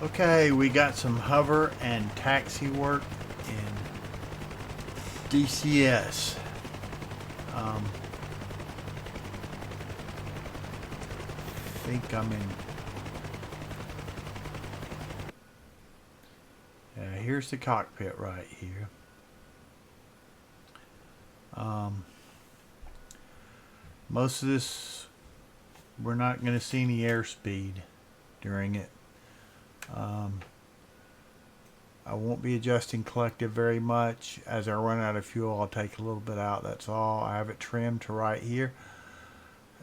Okay, we got some hover and taxi work in DCS. I think I'm in. Here's the cockpit right here. Most of this, we're not going to see any airspeed during it. I won't be adjusting collective very much. As I run out of fuel, I'll take a little bit out. That's all. I have it trimmed to right here.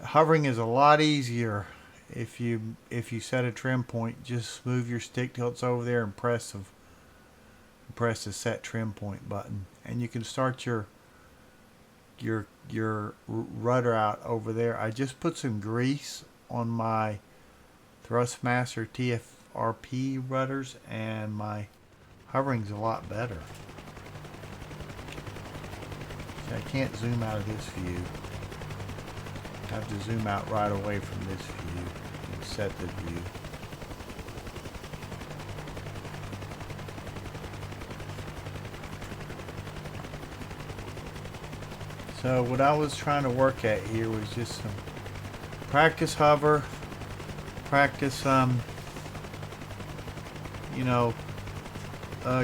Hovering is a lot easier if you set a trim point. Just move your stick till it's over there and press the set trim point button, and you can start your rudder out over there. I just put some grease on my Thrustmaster TFRP rudders, and my hovering's a lot better. See, I can't zoom out of this view. I have to zoom out right away from this view and set the view. So what I was trying to work at here was just some practice hover, practice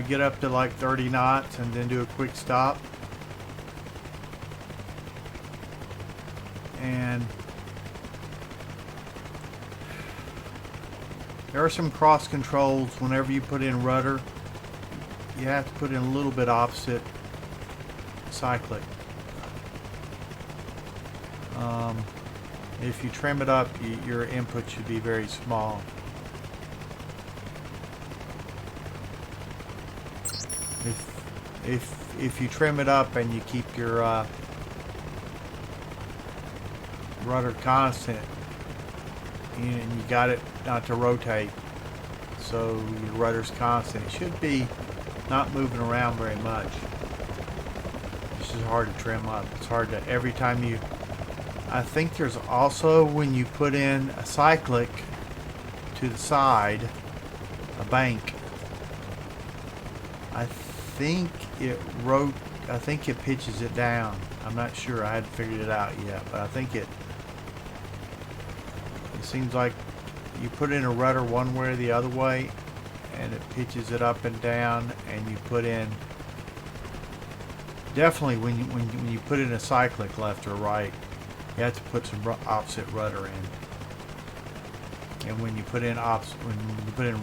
get up to like 30 knots and then do a quick stop. And there are some cross controls whenever you put in rudder. You have to put in a little bit opposite cyclic. If you trim it up, your input should be very small. If you trim it up and you keep your rudder constant, and you got it not to rotate, so your rudder's constant, it should be not moving around very much. This is hard to trim up. It's hard to, every time you, I think there's also, when you put in a cyclic to the side, a bank, I think it pitches it down. I'm not sure. I hadn't figured it out yet, but I think it seems like you put in a rudder one way or the other way, and it pitches it up and down. And you put in, definitely when you put in a cyclic left or right, you have to put some opposite rudder in. And when you put in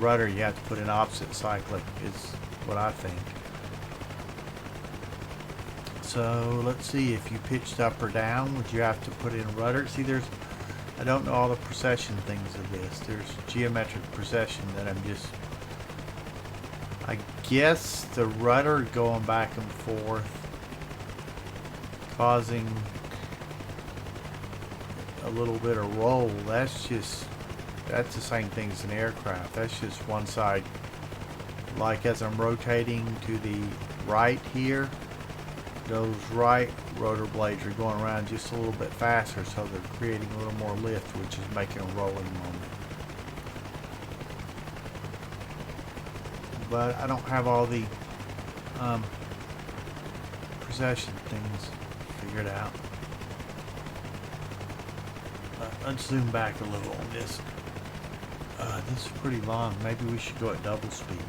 rudder, you have to put in opposite cyclic, is what I think. So let's see, if you pitched up or down, would you have to put in rudder? See, I don't know all the precession things of this. There's geometric precession that I guess the rudder going back and forth, causing a little bit of roll. That's the same thing as an aircraft. That's just one side. Like as I'm rotating to the right here, those right rotor blades are going around just a little bit faster, so they're creating a little more lift, which is making a rolling moment. But I don't have all the precession things figured out. Let's zoom back a little on this. This is pretty long. Maybe we should go at double speed.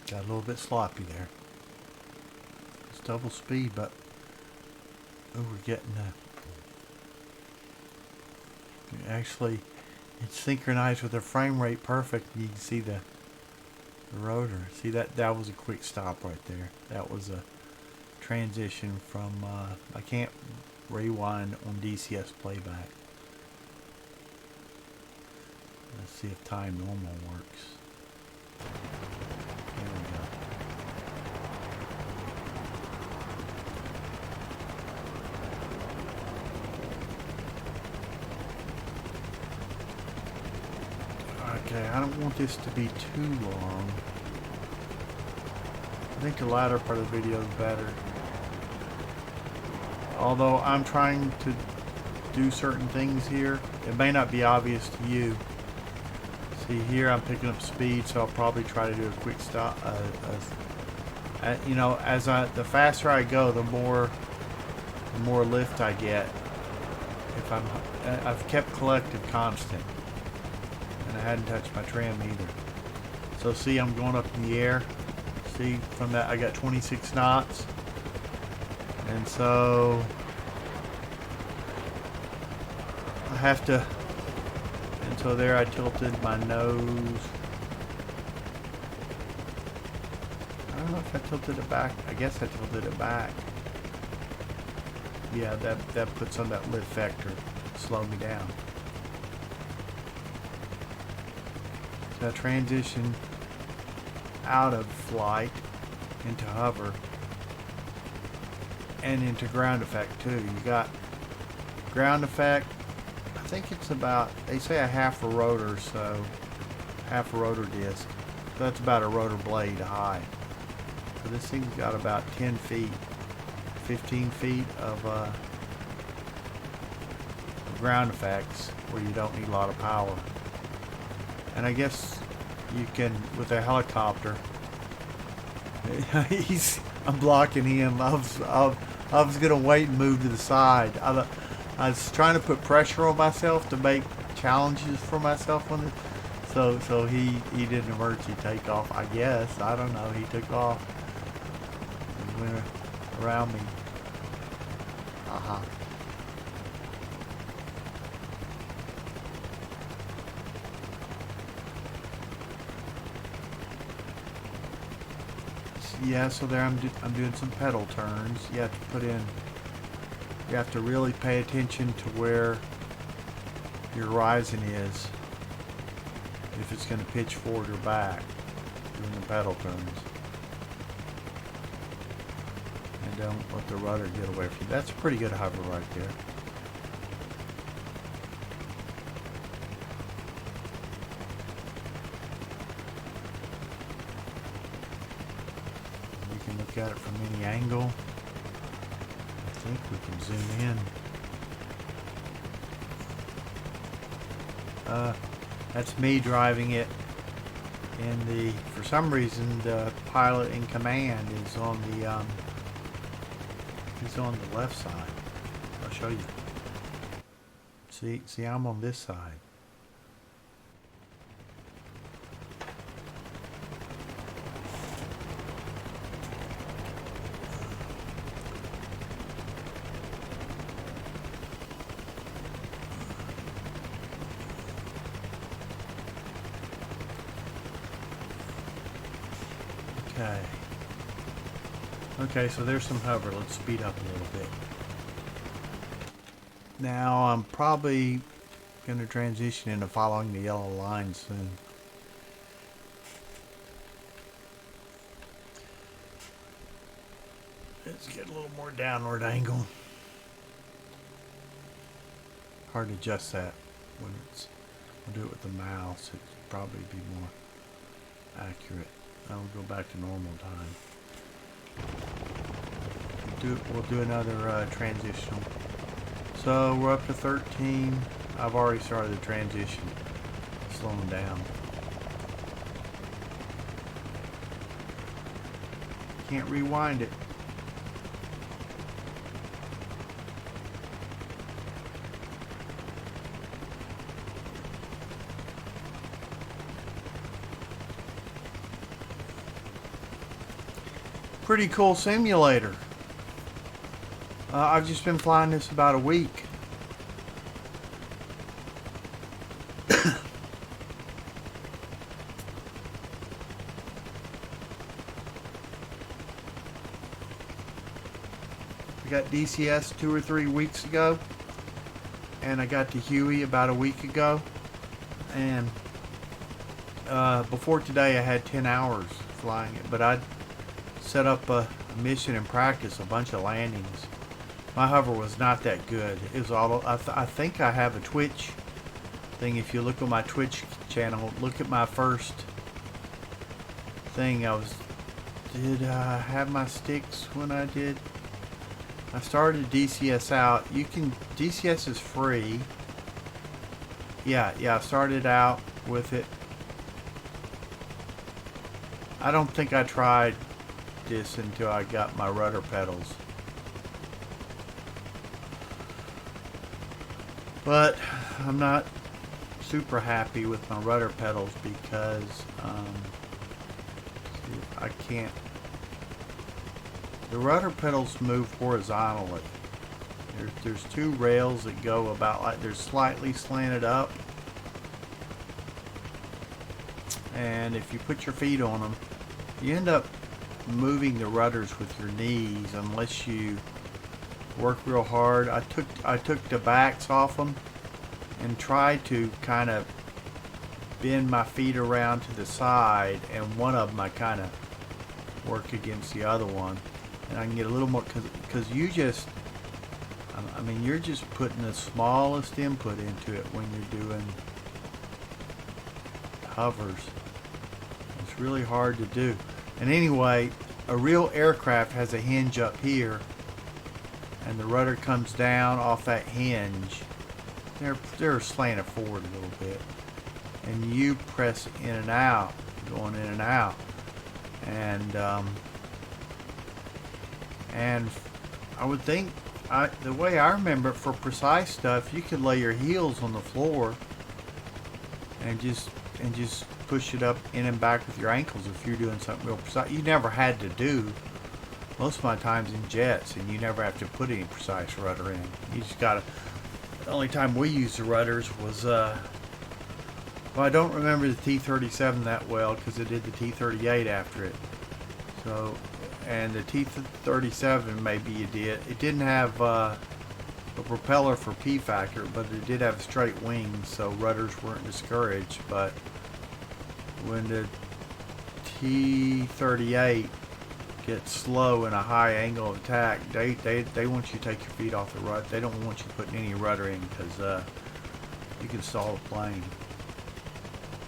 Got a little bit sloppy there. It's double speed, but we're getting actually, it's synchronized with the frame rate perfect. You can see the rotor. See that was a quick stop right there. That was a transition from I can't rewind on DCS playback. Let's see if time normal works. There we go. Okay, I don't want this to be too long. I think the latter part of the video is better. Although I'm trying to do certain things here, it may not be obvious to you. See here, I'm picking up speed, so I'll probably try to do a quick stop. You know, the faster I go, the more lift I get. If I've kept collective constant, and I hadn't touched my trim either. So see, I'm going up in the air. See, from that I got 26 knots, and so I have to. And so there, I tilted my nose. I don't know if I tilted it back. I guess I tilted it back. Yeah, that puts on that lift vector, slow me down. So I transition out of flight into hover and into ground effect too. You got ground effect. I think it's about, they say a half a rotor, so half a rotor disc. So that's about a rotor blade high. So this thing's got about 10 feet, 15 feet of ground effects where you don't need a lot of power. And I guess you can, with a helicopter, I'm blocking him. I was gonna wait and move to the side. I was trying to put pressure on myself to make challenges for myself on it. So he did an emergency takeoff, I guess. I don't know. He took off and went around me. Yeah, so there I'm doing some pedal turns. You have to really pay attention to where your horizon is if it's going to pitch forward or back doing the pedal turns. And don't let the rudder get away from you. That's a pretty good hover right there. Look at it from any angle. I think we can zoom in. That's me driving it for some reason the pilot in command is on the left side. I'll show you. See I'm on this side. Okay, so there's some hover. Let's speed up a little bit. Now I'm probably going to transition into following the yellow line soon. Let's get a little more downward angle. Hard to adjust that when I'll do it with the mouse. It'd probably be more accurate. I'll go back to normal time. We'll do another transitional. So we're up to 13. I've already started the transition, slowing down. Can't rewind it. Pretty cool simulator. I've just been flying this about a week. I got DCS 2 or 3 weeks ago, and I got the Huey about a week ago, and before today I had 10 hours flying it, but I'd set up a mission and practice a bunch of landings. My hover was not that good. It was all, I think I have a twitch thing. If you look on my Twitch channel, look at my first thing. Did I have my sticks when I did? I started DCS out. DCS is free. Yeah, I started out with it. I don't think I tried this until I got my rudder pedals. But I'm not super happy with my rudder pedals because I can't. The rudder pedals move horizontally. There's two rails that go about like they're slightly slanted up, and if you put your feet on them, you end up moving the rudders with your knees unless you work real hard. I took the backs off them and tried to kind of bend my feet around to the side, and one of them I kind of work against the other one, and I can get a little more because you're just putting the smallest input into it when you're doing hovers. It's really hard to do. And anyway, a real aircraft has a hinge up here, and the rudder comes down off that hinge. They're slanted forward a little bit, and you press in and out, going in and out, and I would think, the way I remember it, for precise stuff, you could lay your heels on the floor and just push it up in and back with your ankles if you're doing something real precise. You never had to do most of my times in jets, and you never have to put any precise rudder in. You just gotta. The only time we used the rudders was well, I don't remember the T-37 that well because it did the T-38 after it. So, and the T-37 maybe you did. It didn't have a propeller for P factor, but it did have straight wings, so rudders weren't discouraged. But when the T-38 gets slow in a high angle of attack, they want you to take your feet off the rudder. They don't want you putting any rudder in because you can stall the plane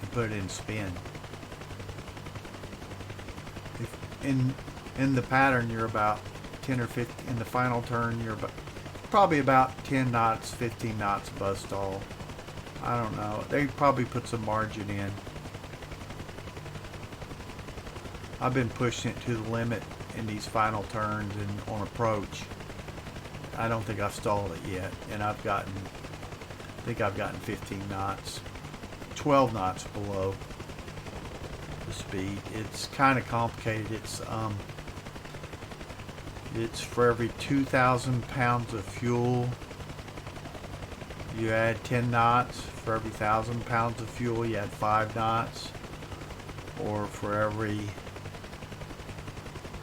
and put it in spin. In the pattern, you're about 10 or 15. In the final turn, you're probably about 10 knots, 15 knots above stall. I don't know. They probably put some margin in. I've been pushing it to the limit in these final turns and on approach. I don't think I've stalled it yet, and I think I've gotten 15 knots, 12 knots below the speed. It's kind of complicated. It's for every 2,000 pounds of fuel, you add 10 knots. For every 1,000 pounds of fuel, you add 5 knots. Or for every,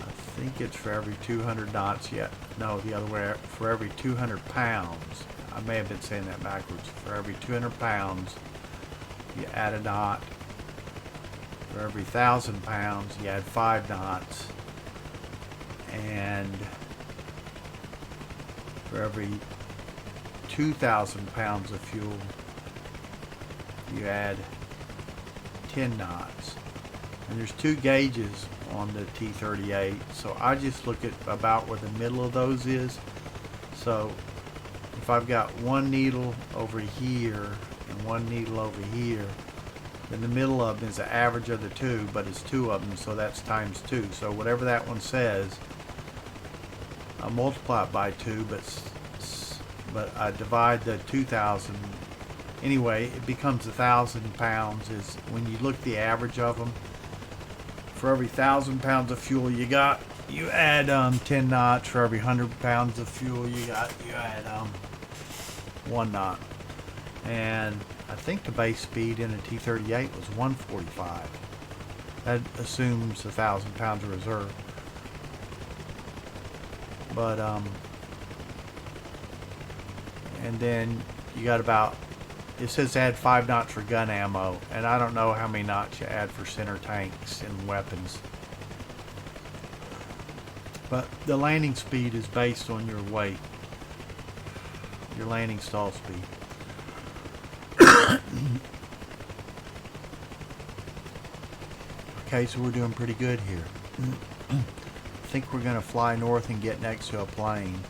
I think it's for every 200 knots, no, the other way, for every 200 pounds, I may have been saying that backwards, for every 200 pounds, you add a knot. For every 1,000 pounds, you add 5 knots. And for every 2,000 pounds of fuel, you add 10 knots. And there's 2 gauges on the T-38, so I just look at about where the middle of those is. So if I've got one needle over here and one needle over here, then the middle of them is the average of the 2, but it's 2 of them, so that's times 2. So whatever that one says, I multiply it by 2, but I divide the 2,000. Anyway, it becomes 1,000 pounds is when you look at the average of them. For every 1,000 pounds of fuel you add 10 knots. For every 100 pounds of fuel you add 1 knot. And I think the base speed in a T-38 was 145. That assumes 1,000 pounds of reserve. But and then you got about, it says add 5 knots for gun ammo, and I don't know how many knots you add for center tanks and weapons. But the landing speed is based on your weight, your landing stall speed. Okay, so we're doing pretty good here. I think we're gonna fly north and get next to a plane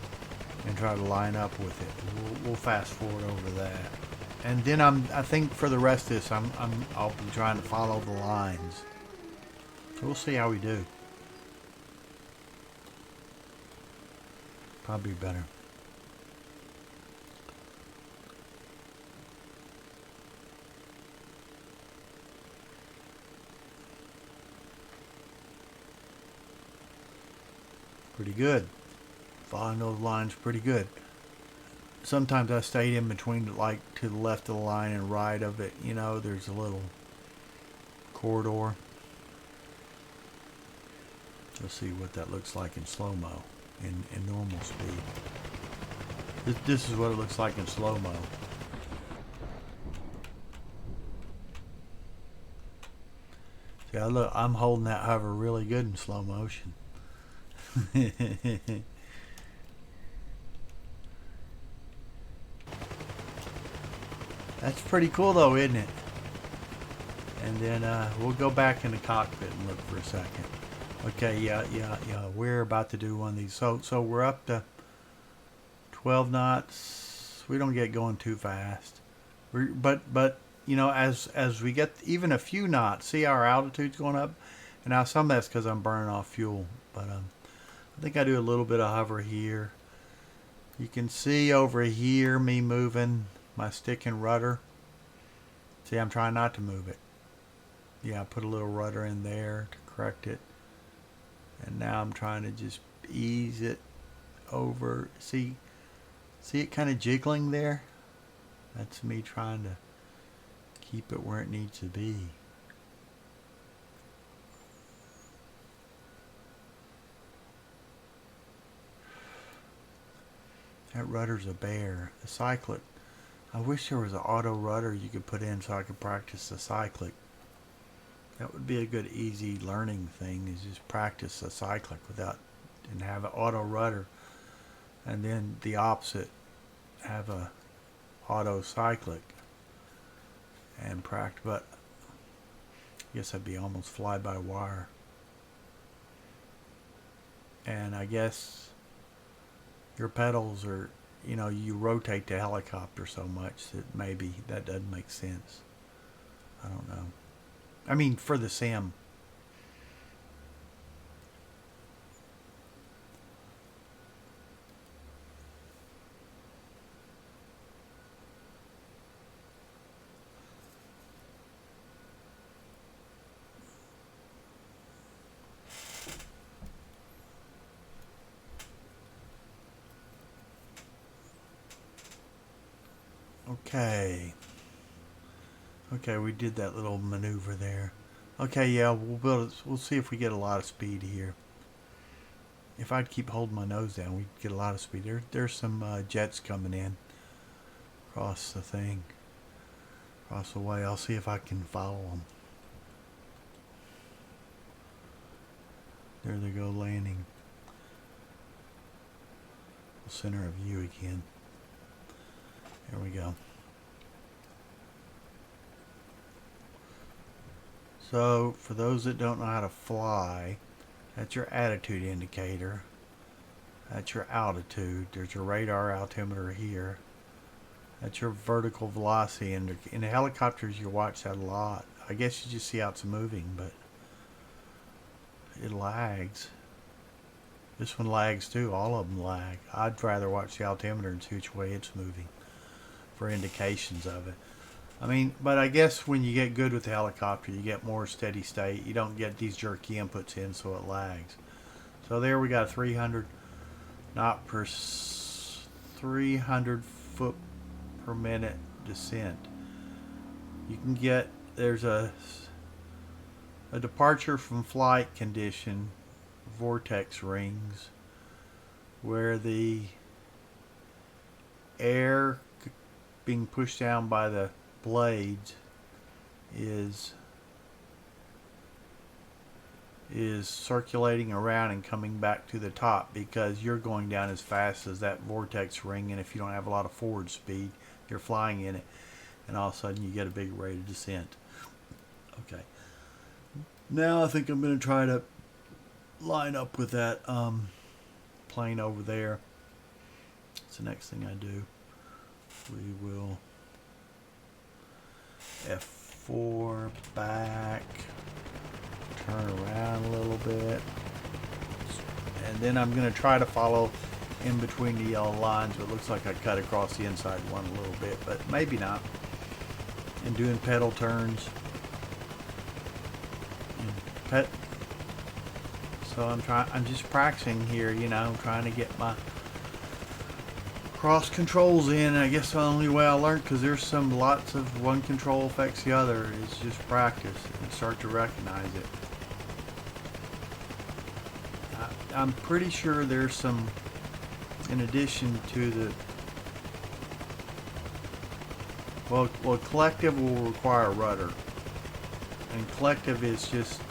and try to line up with it. We'll fast forward over that. And then I think for the rest of this, I'll be trying to follow the lines. So we'll see how we do. Probably better. Pretty good. Following those lines pretty good. Sometimes I stayed in between, like to the left of the line and right of it. You know, there's a little corridor. Let's see what that looks like in slow-mo, in normal speed. This is what it looks like in slow-mo. See, look, I'm holding that hover really good in slow motion. That's pretty cool though, isn't it? And then we'll go back in the cockpit and look for a second. Okay, yeah. We're about to do one of these. So we're up to 12 knots. We don't get going too fast. But you know, as we get even a few knots, see our altitude's going up. And now some of that's because I'm burning off fuel. But I think I do a little bit of hover here. You can see over here me moving my stick and rudder. See, I'm trying not to move it. Yeah, I put a little rudder in there to correct it. And now I'm trying to just ease it over. See it kind of jiggling there? That's me trying to keep it where it needs to be. That rudder's a bear. The cyclic. I wish there was an auto rudder you could put in so I could practice the cyclic. That would be a good easy learning thing, is just practice the cyclic and have an auto rudder. And then the opposite, have a auto cyclic and practice. But I guess that'd be almost fly by wire. And I guess your pedals are, you know, you rotate the helicopter so much that maybe that doesn't make sense. I don't know. I mean, for the sim. Okay, we did that little maneuver there. Okay, yeah, we'll see if we get a lot of speed here. If I'd keep holding my nose down, we'd get a lot of speed. There's some jets coming in across the thing, across the way. I'll see if I can follow them. There they go, landing. The center of view again. There we go. So, for those that don't know how to fly, that's your attitude indicator. That's your altitude. There's your radar altimeter here. That's your vertical velocity. And in the helicopters, you watch that a lot. I guess you just see how it's moving, but it lags. This one lags too. All of them lag. I'd rather watch the altimeter and see which way it's moving for indications of it. I mean, but I guess when you get good with the helicopter, you get more steady state. You don't get these jerky inputs in, so it lags. So there we got a 300 knot per 300 foot per minute descent. You can get, there's a departure from flight condition, vortex rings, where the air being pushed down by the blades is circulating around and coming back to the top, because you're going down as fast as that vortex ring, and if you don't have a lot of forward speed, you're flying in it, and all of a sudden you get a big rate of descent. Okay, Now I think I'm going to try to line up with that plane over there. That's the next thing I do. We will F4 back, turn around a little bit, and then I'm going to try to follow in between the yellow lines. But it looks like I cut across the inside one a little bit, but maybe not. And doing pedal turns. So I'm just practicing here, you know, trying to get my cross controls in. I guess the only way I learned, because there's lots of one control affects the other, is just practice and start to recognize it. I'm pretty sure there's some, in addition to the, well, collective will require a rudder, and collective is just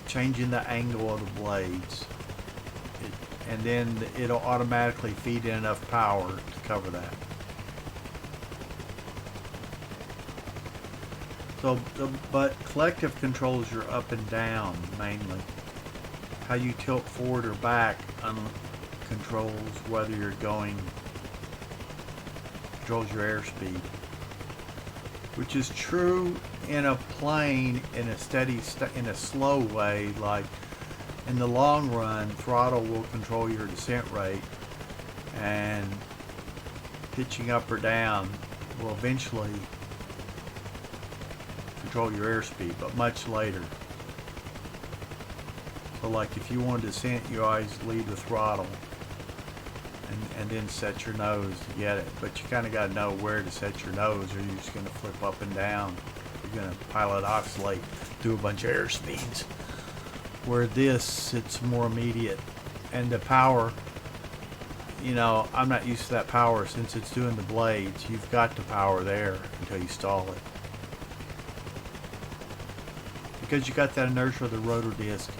changing the angle of the blades, and then it'll automatically feed in enough power to cover that. So, but collective controls your up and down mainly. How you tilt forward or back controls whether you're going, controls your airspeed, which is true in a plane in a in a slow way. Like in the long run, throttle will control your descent rate, and pitching up or down will eventually control your airspeed, but much later. So like if you want to descent, you always lead with throttle and then set your nose to get it. But you kind of got to know where to set your nose, or you're just going to flip up and down. You're going to pilot oscillate through a bunch of air speeds. Where this, it's more immediate. And the power, you know, I'm not used to that power since it's doing the blades. You've got the power there until you stall it. Because you got that inertia of the rotor disc.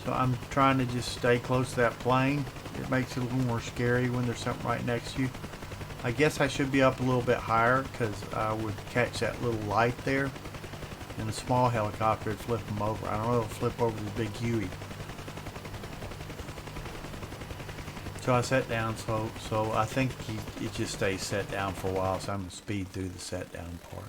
So I'm trying to just stay close to that plane. It makes it a little more scary when there's something right next to you. I guess I should be up a little bit higher, because I would catch that little light there. In a small helicopter, it'd flip them over. I don't know, it'll flip over the big Huey. So I set down, so I think it just stays set down for a while, so I'm going to speed through the set down part.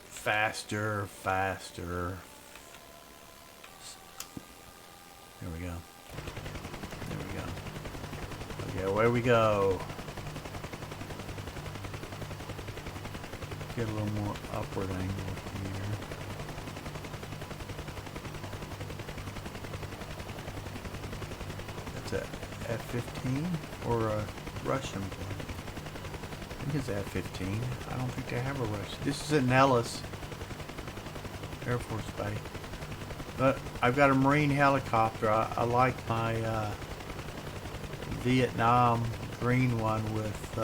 Faster, faster. There we go. There we go. Okay, away we go. Get a little more upward angle here. That's a F-15 or a Russian plane. I think it's F-15. I don't think they have a Russian. This is at Nellis Air Force Base. But I've got a Marine helicopter. I like my Vietnam green one with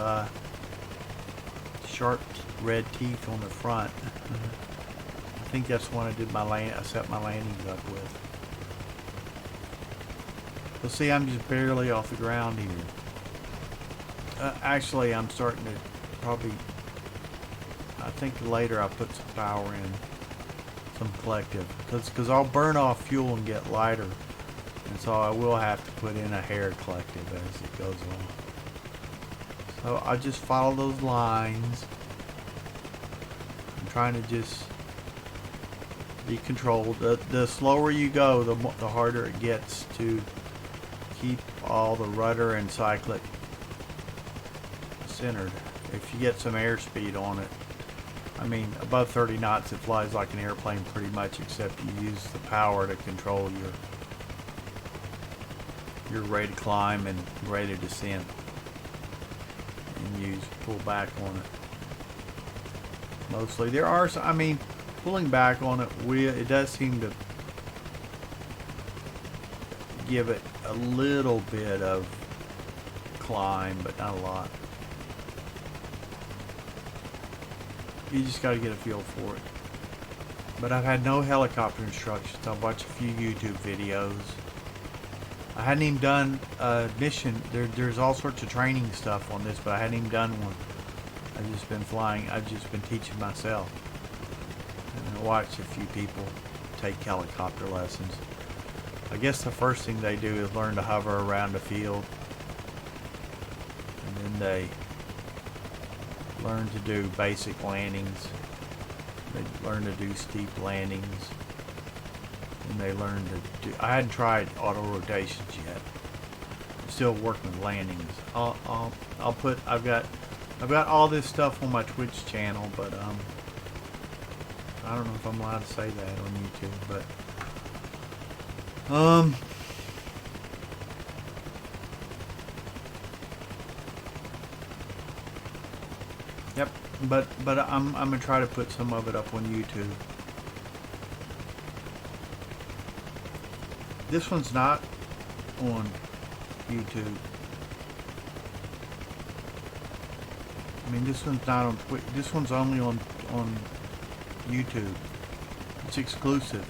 sharp red teeth on the front. I think that's one I set my landings up with. You'll see I'm just barely off the ground here. Actually, I'm starting to probably, I think later I'll put some power in, some collective, because I'll burn off fuel and get lighter, and so I will have to put in a hair collective as it goes on. So I just follow those lines. I'm trying to just be controlled. The slower you go, the harder it gets to keep all the rudder and cyclic centered. If you get some airspeed on it, I mean, above 30 knots it flies like an airplane pretty much, except you use the power to control your rate of climb and rate of descent, and pull back on it. Mostly there are some, I mean, pulling back on it, it does seem to give it a little bit of climb, but not a lot. You just got to get a feel for it. But I've had no helicopter instructions. I've watched a few YouTube videos. I hadn't even done a mission. There's all sorts of training stuff on this, but I hadn't even done one. I've just been flying. I've just been teaching myself. And I watched a few people take helicopter lessons. I guess the first thing they do is learn to hover around the field. And then they learn to do basic landings. They learn to do steep landings. And they learn to do... I hadn't tried auto rotations yet. I'm still working with landings. I'll put... I've got all this stuff on my Twitch channel, but I don't know if I'm allowed to say that on YouTube, but yep, but I'm gonna try to put some of it up on YouTube. This one's not on YouTube. I mean, this one's not on Twitch. This one's only on YouTube. It's exclusive.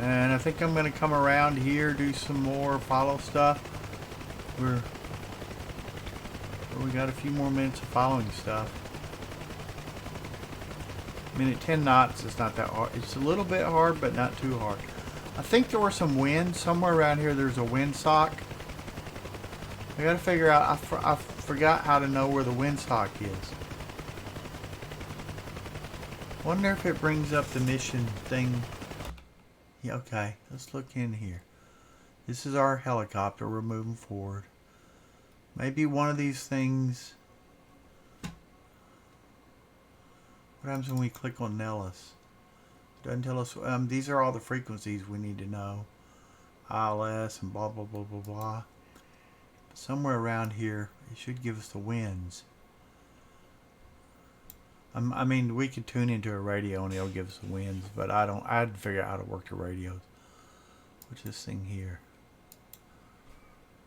And I think I'm going to come around here, do some more follow stuff. We got a few more minutes of following stuff. I mean, at 10 knots, it's not that hard. It's a little bit hard, but not too hard. I think there were some winds. Somewhere around here, there's a windsock. I got to figure out, I forgot how to know where the windsock is. Wonder if it brings up the mission thing. Yeah, okay, let's look in here. This is our helicopter. We're moving forward. Maybe one of these things... What happens when we click on Nellis? Doesn't tell us... these are all the frequencies we need to know. ILS and blah, blah, blah, blah, blah. Somewhere around here, it should give us the winds. I mean, we could tune into a radio and it'll give us the winds, but I had to figure out how to work the radios. What's this thing here?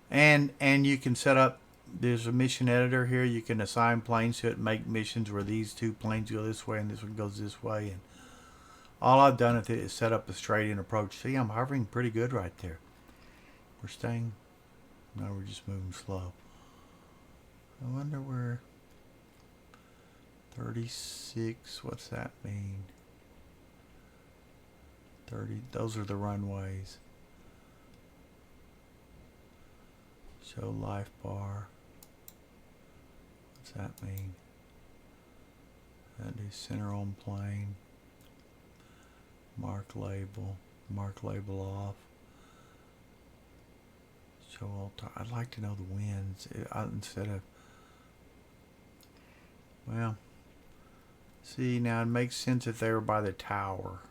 And you can set up, there's a mission editor here. You can assign planes to it and make missions where these two planes go this way and this one goes this way. And all I've done with it is set up a straight-in approach. See, I'm hovering pretty good right there. We're staying... No, we're just moving slow. I wonder where... 36, what's that mean? 30, those are the runways. Show life bar. What's that mean? That is center on plane. Mark label. Mark label off. Show all time. I'd like to know the winds instead of... Well... See, now it makes sense if they were by the tower.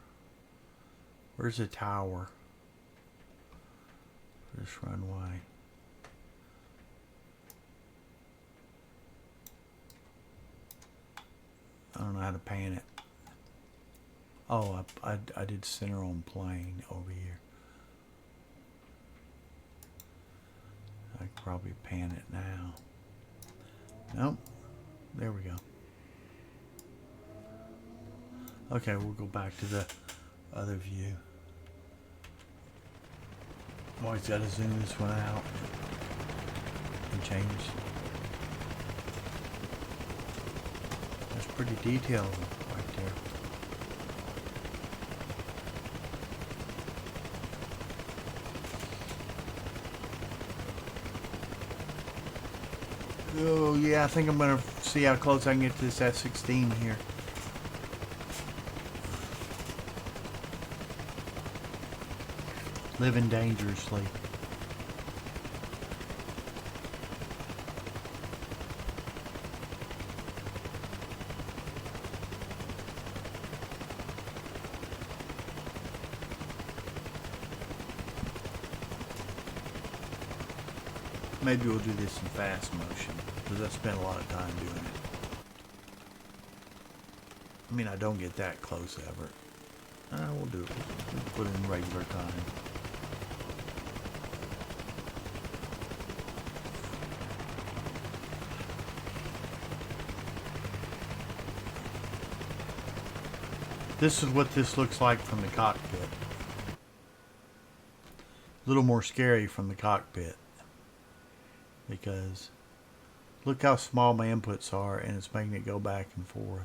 Where's the tower? For this runway. I don't know how to pan it. Oh, I did center on plane over here. I could probably pan it now. Nope. There we go. Okay, we'll go back to the other view. Always got to zoom this one out and change. That's pretty detailed right there. Oh yeah, I think I'm gonna see how close I can get to this F-16 here. Living dangerously. Maybe we'll do this in fast motion, because I spent a lot of time doing it. I mean, I don't get that close ever. We'll do it. We'll put it in regular time. This is what this looks like from the cockpit. A little more scary from the cockpit, because look how small my inputs are, and it's making it go back and forth.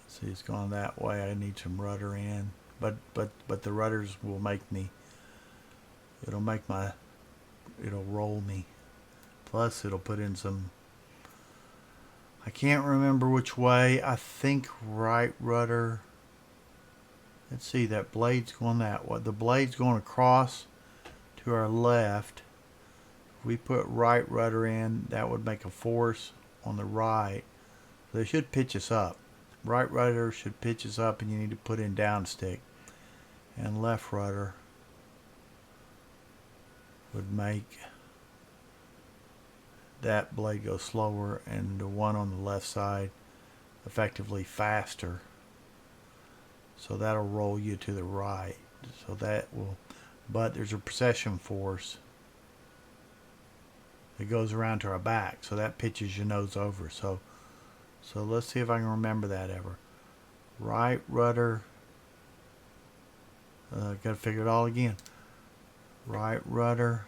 See, it's going that way. I need some rudder in, but the rudders will make me. It'll roll me. Plus, it'll put in some. I can't remember which way. I think right rudder. Let's see, that blade's going that way. The blade's going across to our left. If we put right rudder in, that would make a force on the right. So they should pitch us up. Right rudder should pitch us up, and you need to put in down stick. And left rudder would make that blade go slower, and the one on the left side effectively faster. So that'll roll you to the right. So that will, but there's a precession force that goes around to our back, so that pitches your nose over. So let's see if I can remember that ever. Right rudder. Got to figure it all again. Right rudder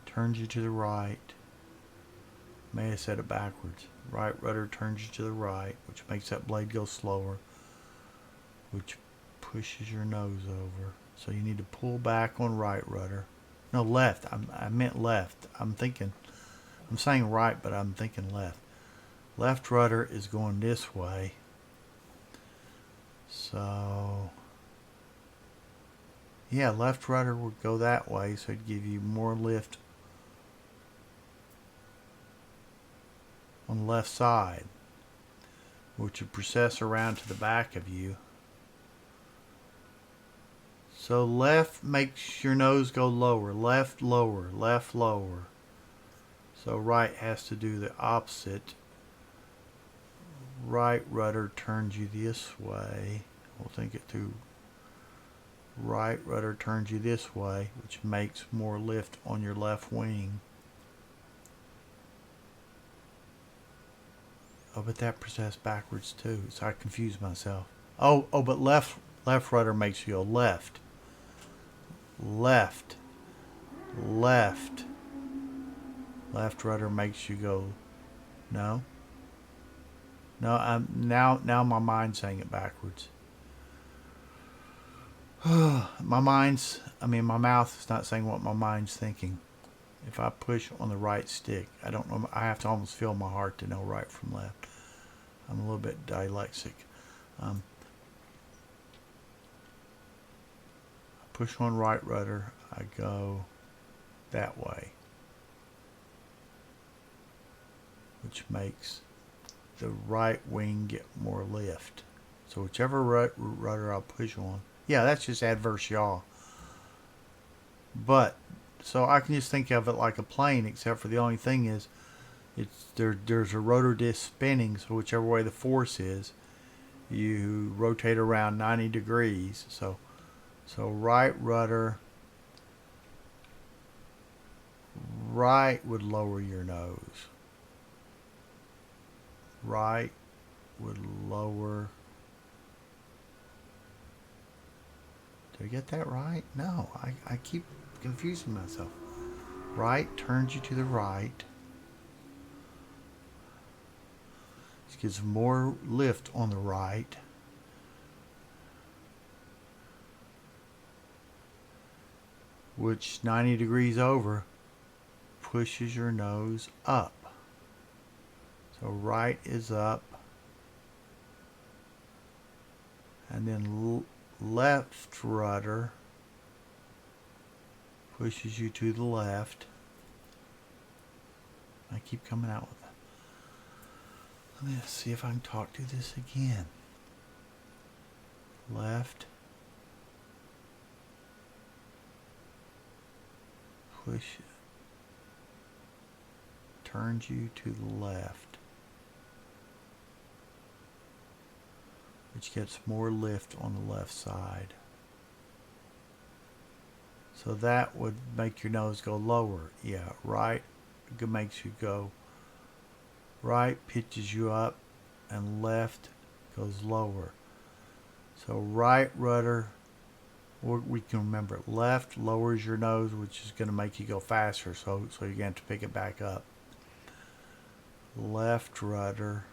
turns you to the right. May have said it backwards. Right rudder turns you to the right, which makes that blade go slower, which pushes your nose over. So you need to pull back on right rudder. No, left. I meant left. I'm saying right, but I'm thinking left. Left rudder is going this way. So, yeah, left rudder would go that way, so it'd give you more lift on the left side, which would precess around to the back of you. So left makes your nose go lower, left lower, left lower. So right has to do the opposite. Right rudder turns you this way. We'll think it through. Right rudder turns you this way, which makes more lift on your left wing. Oh, but that precessed backwards too, so I confused myself. Oh, but left rudder makes you go left. Left. Left. Left rudder makes you go. No. No, now my mind's saying it backwards. My mouth is not saying what my mind's thinking. If I push on the right stick, I don't know. I have to almost feel my heart to know right from left. I'm a little bit dyslexic. I push on right rudder, I go that way, which makes the right wing get more lift. So whichever rudder I'll push on, yeah, that's just adverse yaw. But so I can just think of it like a plane, except for the only thing is, there's a rotor disc spinning. So whichever way the force is, you rotate around 90 degrees. So right rudder, right would lower your nose. Right would lower. Did I get that right? No, I keep confusing myself. Right turns you to the right. This gives more lift on the right. Which 90 degrees over pushes your nose up. So right is up, and then left rudder pushes you to the left. I keep coming out with that. Let me see if I can talk through this again. Left. Push it. Turns you to the left, which gets more lift on the left side. So that would make your nose go lower. Yeah, right makes you go. Right pitches you up, and left goes lower. So right rudder, we can remember left lowers your nose, which is going to make you go faster. So you're going to have to pick it back up. Left rudder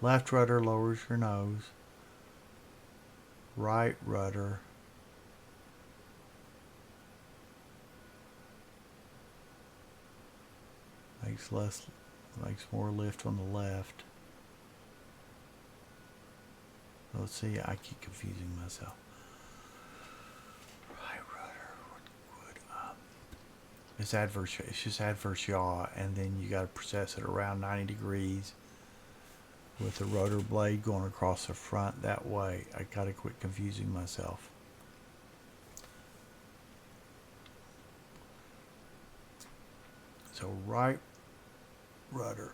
lowers your nose. Right rudder makes more lift on the left. Let's see, I keep confusing myself. Right rudder would it's just adverse yaw, and then you got to process it around 90 degrees with the rotor blade going across the front that way. I gotta quit confusing myself. So right rudder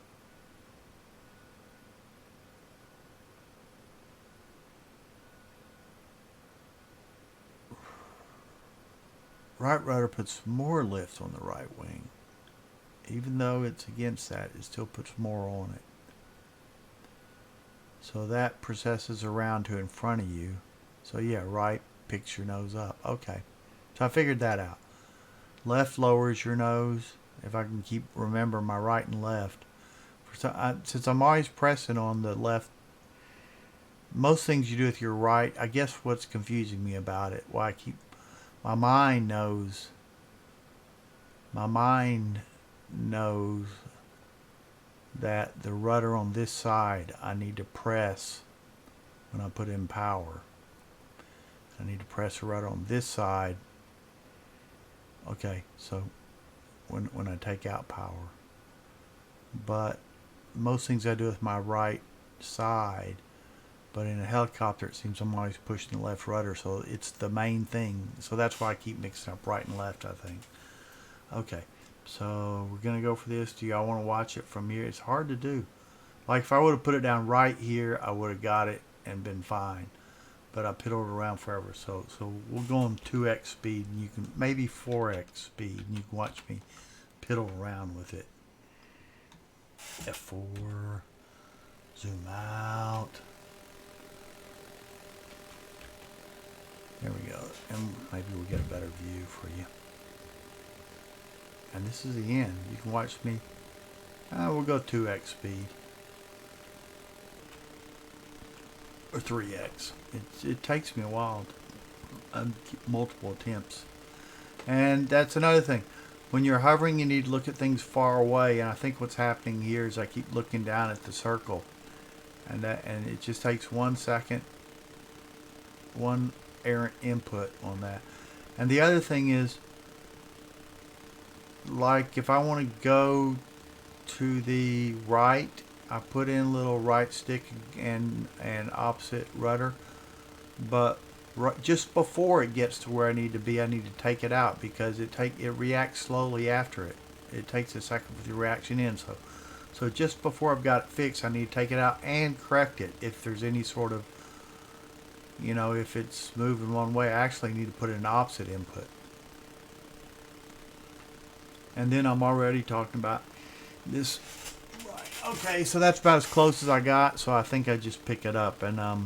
puts more lift on the right wing. Even though it's against that, it still puts more on it. So that processes around to in front of you. So yeah, right picks your nose up. Okay, so I figured that out. Left lowers your nose. If I can remember my right and left. Since I'm always pressing on the left, most things you do with your right, I guess what's confusing me about it, why my mind knows that the rudder on this side I need to press when I put in power. I need to press the rudder on this side. Okay, so when I take out power. But most things I do with my right side, but in a helicopter it seems I'm always pushing the left rudder, so it's the main thing. So that's why I keep mixing up right and left, I think. Okay, so we're gonna go for this. Do y'all want to watch it from here? It's hard to do. Like if I would have put it down right here, I would have got it and been fine. But I piddled around forever. So we'll go on 2x speed, and you can maybe 4x speed, and you can watch me piddle around with it. F4, zoom out. There we go, and maybe we'll get a better view for you. And this is the end. You can watch me. We'll go 2x speed. Or 3x. It takes me a while. Multiple attempts. And that's another thing. When you're hovering, you need to look at things far away. And I think what's happening here is I keep looking down at the circle. And it just takes 1 second. One errant input on that. And the other thing is, like if I want to go to the right, I put in a little right stick and opposite rudder, but just before it gets to where I need to be, I need to take it out because it reacts slowly after it. It takes a second for the reaction in. So just before I've got it fixed, I need to take it out and correct it if there's any sort of, if it's moving one way. I actually need to put in an opposite input. And then I'm already talking about this. Right. Okay, so that's about as close as I got. So I think I just pick it up, and I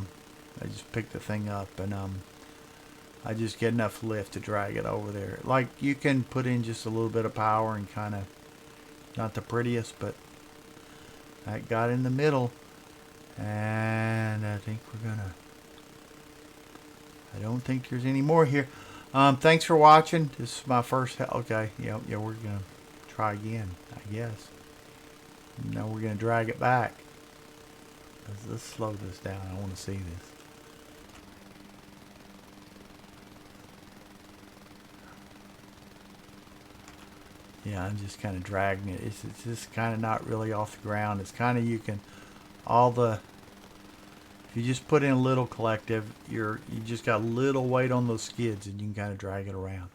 just pick the thing up, and I just get enough lift to drag it over there. Like you can put in just a little bit of power and kind of, not the prettiest, but that got in the middle, and I think we're gonna. I don't think there's any more here. Thanks for watching. This is my first. Okay, yeah, we're gonna try again, I guess. Now we're gonna drag it back. Let's slow this down. I want to see this. Yeah, I'm just kind of dragging it. It's just kind of not really off the ground. It's kind of if you just put in a little collective, you just got a little weight on those skids, and you can kind of drag it around.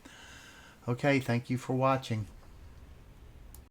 Okay, thank you for watching.